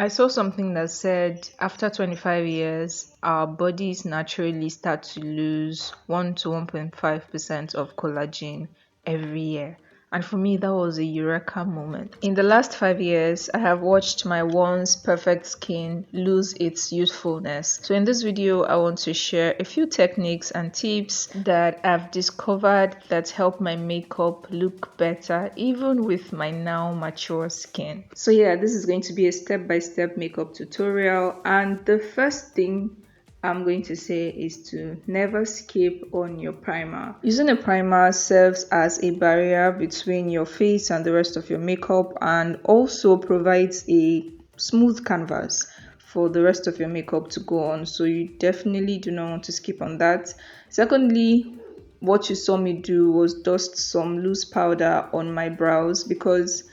I saw something that said after 25 years, our bodies naturally start to lose 1 to 1.5% of collagen every year. And for me, that was a eureka moment. In the last 5 years, I have watched my once perfect skin lose its youthfulness. So, in this video, I want to share a few techniques and tips that I've discovered that help my makeup look better, even with my now mature skin. So, yeah, this is going to be a step-by-step makeup tutorial. And the first thing I'm going to say is to never skip on your primer. Using a primer serves as a barrier between your face and the rest of your makeup and also provides a smooth canvas for the rest of your makeup to go on. So you definitely do not want to skip on that. Secondly, what you saw me do was dust some loose powder on my brows because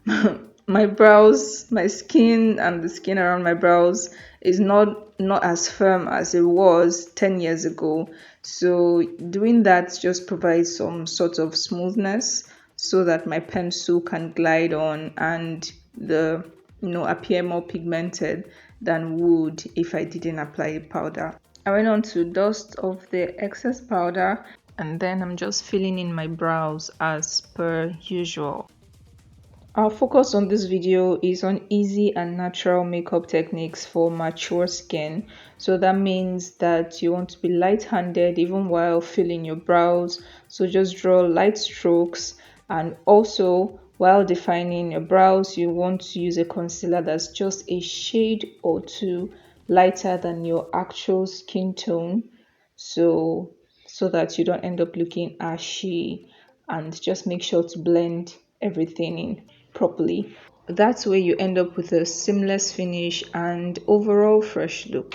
my skin and the skin around my brows is not as firm as it was 10 years ago. So doing that just provides some sort of smoothness so that my pencil can glide on and appear more pigmented than would if I didn't apply powder. I went on to dust off the excess powder and then I'm just filling in my brows as per usual. Our focus on this video is on easy and natural makeup techniques for mature skin. So that means that you want to be light-handed even while filling your brows. So just draw light strokes, and also while defining your brows, you want to use a concealer that's just a shade or two lighter than your actual skin tone. So that you don't end up looking ashy, and just make sure to blend everything in properly. That's where you end up with a seamless finish and overall fresh look.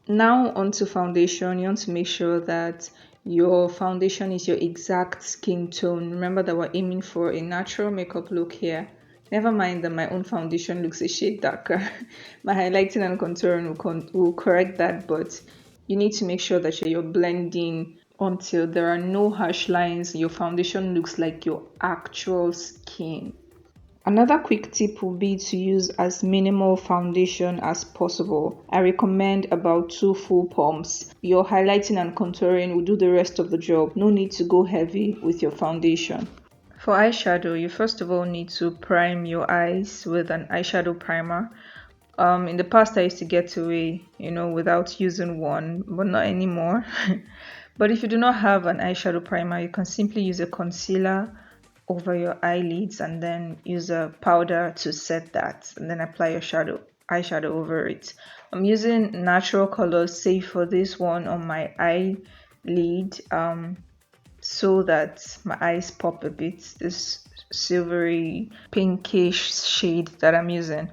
Now onto foundation. You want to make sure that your foundation is your exact skin tone. Remember that we're aiming for a natural makeup look here. Never mind that my own foundation looks a shade darker. My highlighting and contouring will correct that, but you need to make sure that you're blending until there are no harsh lines. Your foundation looks like your actual skin. Another quick tip would be to use as minimal foundation as possible. I recommend about 2 full pumps. Your highlighting and contouring will do the rest of the job. No need to go heavy with your foundation. For eyeshadow, you first of all need to prime your eyes with an eyeshadow primer. In the past, I used to get away, without using one, but not anymore. But if you do not have an eyeshadow primer, you can simply use a concealer over your eyelids and then use a powder to set that, and then apply your eyeshadow over it. I'm using natural colors, save for this one on my eyelid, so that my eyes pop a bit. This silvery pinkish shade that I'm using.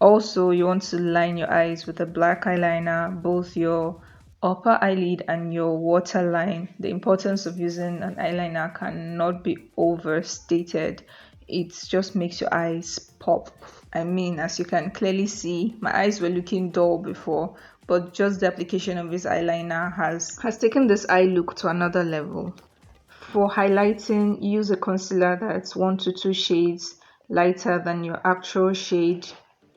Also, you want to line your eyes with a black eyeliner, both your upper eyelid and your waterline. The importance of using an eyeliner cannot be overstated. It just makes your eyes pop. I mean, as you can clearly see, my eyes were looking dull before, but just the application of this eyeliner has taken this eye look to another level. For highlighting, use a concealer that's 1 to 2 shades lighter than your actual shade,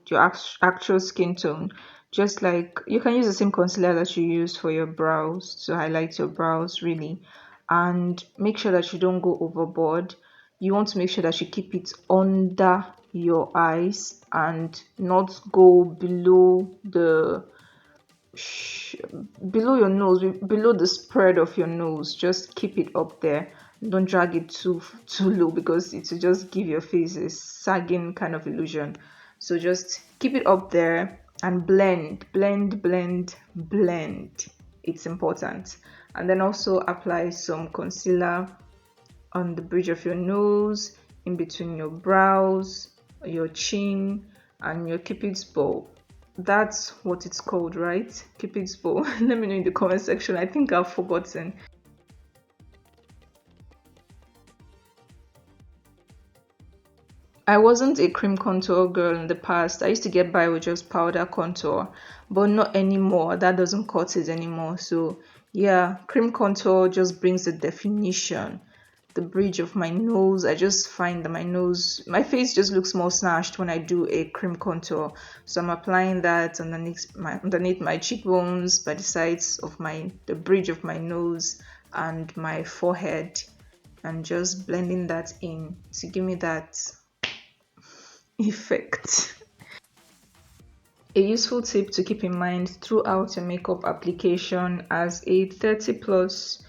your actual skin tone. Just like you can use the same concealer that you use for your brows to highlight your brows, really. And make sure that you don't go overboard. You want to make sure that you keep it under your eyes and not go below your nose, below the spread of your nose. Just keep it up there. Don't drag it too low, because it will just give your face a sagging kind of illusion. So just keep it up there and blend. It's important. And then also apply some concealer on the bridge of your nose, in between your brows, your chin, and your cupid's bow. That's what it's called, right? Cupid's bow. Let me know in the comment section. I think I've forgotten. I wasn't a cream contour girl in the past. I used to get by with just powder contour, but not anymore. That doesn't cut it anymore. So yeah, cream contour just brings the definition. the bridge of my nose. I just find that my face just looks more snatched when I do a cream contour. So I'm applying that underneath my cheekbones, by the sides of the bridge of my nose and my forehead, and just blending that in to give me that effect. A useful tip to keep in mind throughout your makeup application as a 30 plus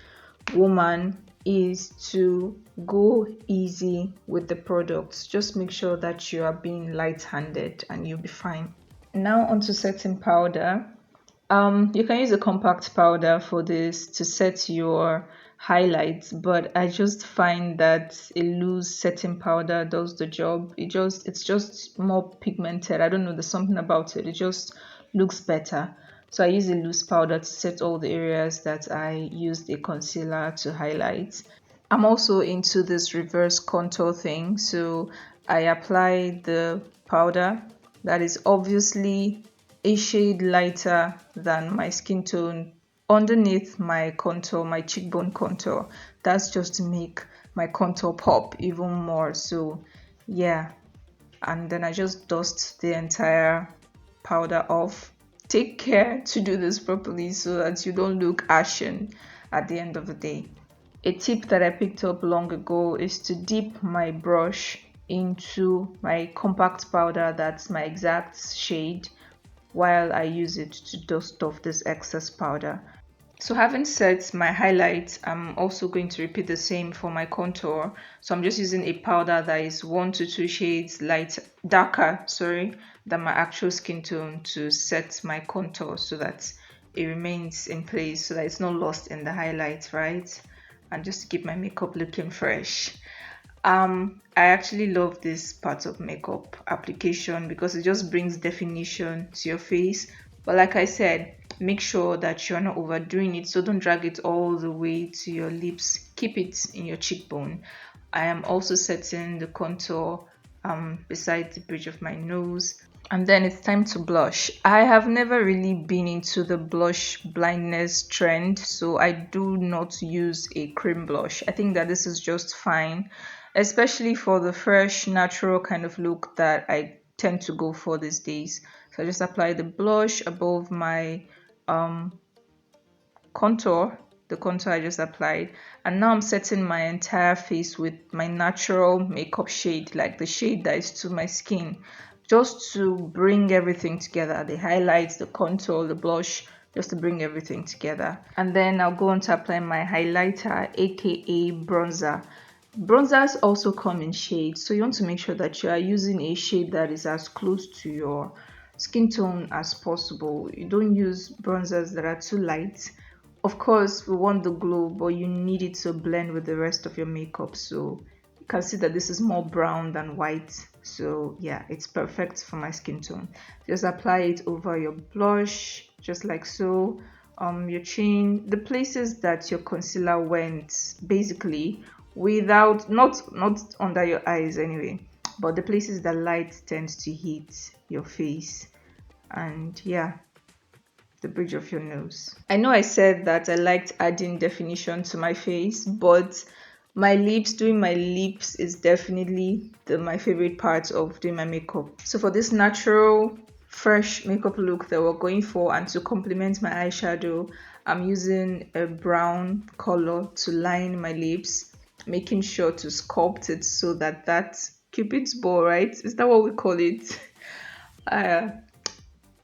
woman is to go easy with the products. Just make sure that you are being light-handed and you'll be fine. Now onto setting powder. You can use a compact powder for this to set your highlights, but I just find that a loose setting powder does the job. It's just more pigmented. I don't know, there's something about it. It just looks better. So I use a loose powder to set all the areas that I used a concealer to highlight. I'm also into this reverse contour thing, so I apply the powder that is obviously a shade lighter than my skin tone underneath my contour, my cheekbone contour. That's just to make my contour pop even more. So yeah, and then I just dust the entire powder off. Take care to do this properly so that you don't look ashen at the end of the day. A tip that I picked up long ago is to dip my brush into my compact powder that's my exact shade while I use it to dust off this excess powder. So having set my highlights, I'm also going to repeat the same for my contour. So I'm just using a powder that is 1 to 2 shades darker, than my actual skin tone to set my contour so that it remains in place, so that it's not lost in the highlight, right? And just to keep my makeup looking fresh. I actually love this part of makeup application because it just brings definition to your face. But like I said, make sure that you're not overdoing it, so don't drag it all the way to your lips. Keep it in your cheekbone. I am also setting the contour beside the bridge of my nose. And then it's time to blush. I have never really been into the blush blindness trend, so I do not use a cream blush. I think that this is just fine, especially for the fresh, natural kind of look that I tend to go for these days. So I just apply the blush above my contour, the contour I just applied, and now I'm setting my entire face with my natural makeup shade, like the shade that is to my skin, just to bring everything together, the highlights, the contour, the blush, just to bring everything together. And then I'll go on to apply my highlighter, aka bronzer. Bronzers also come in shades, so you want to make sure that you are using a shade that is as close to your skin tone as possible. You don't use bronzers that are too light. Of course, we want the glow, but you need it to blend with the rest of your makeup. So you can see that this is more brown than white. So yeah, it's perfect for my skin tone. Just apply it over your blush, just like so. Your chin, the places that your concealer went, basically, without not under your eyes anyway, but the places that light tends to hit your face. And yeah, the bridge of your nose. I know I said that I liked adding definition to my face, but doing my lips is definitely my favorite part of doing my makeup. So for this natural, fresh makeup look that we're going for, and to complement my eyeshadow, I'm using a brown color to line my lips, making sure to sculpt it so that Cupid's bow, right? Is that what we call it?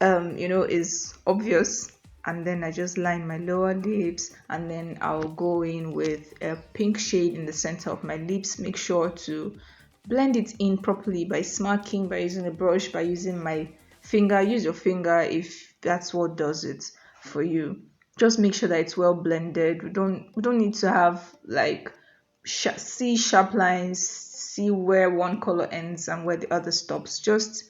Is obvious. And then I just line my lower lips, and then I'll go in with a pink shade in the center of my lips. Make sure to blend it in properly by smacking, by using a brush, by using my finger. Use your finger if that's what does it for you. Just make sure that it's well blended. We don't need to have like see sharp lines, see where one color ends and where the other stops. Just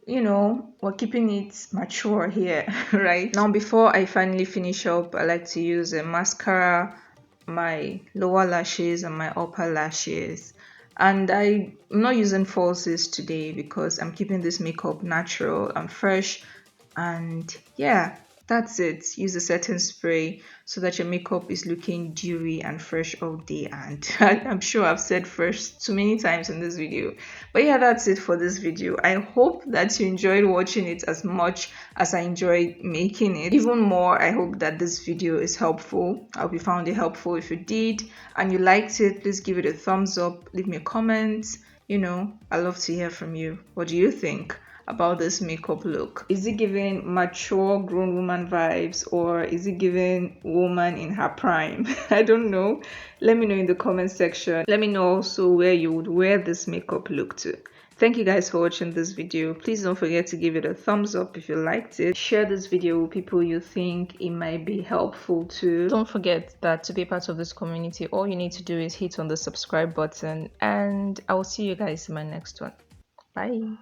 we're keeping it mature here, right? Now, before I finally finish up, I like to use a mascara, my lower lashes and my upper lashes. And I'm not using falsies today because I'm keeping this makeup natural and fresh. And yeah, That's it. Use a certain spray so that your makeup is looking dewy and fresh all day. And I'm sure I've said fresh too many times in this video. But yeah, that's it for this video. I hope that you enjoyed watching it as much as I enjoyed making it. Even more, I hope that this video is helpful. I hope you found it helpful. If you did and you liked it, please give it a thumbs up. Leave me a comment. I love to hear from you. What do you think about this makeup look? Is it giving mature grown woman vibes, or is it giving woman in her prime? I don't know. Let me know in the comment section. Let me know also where you would wear this makeup look to. Thank you guys for watching this video. Please don't forget to give it a thumbs up if you liked it. Share this video with people you think it might be helpful to. Don't forget that to be part of this community, all you need to do is hit on the subscribe button, and I will see you guys in my next one. Bye.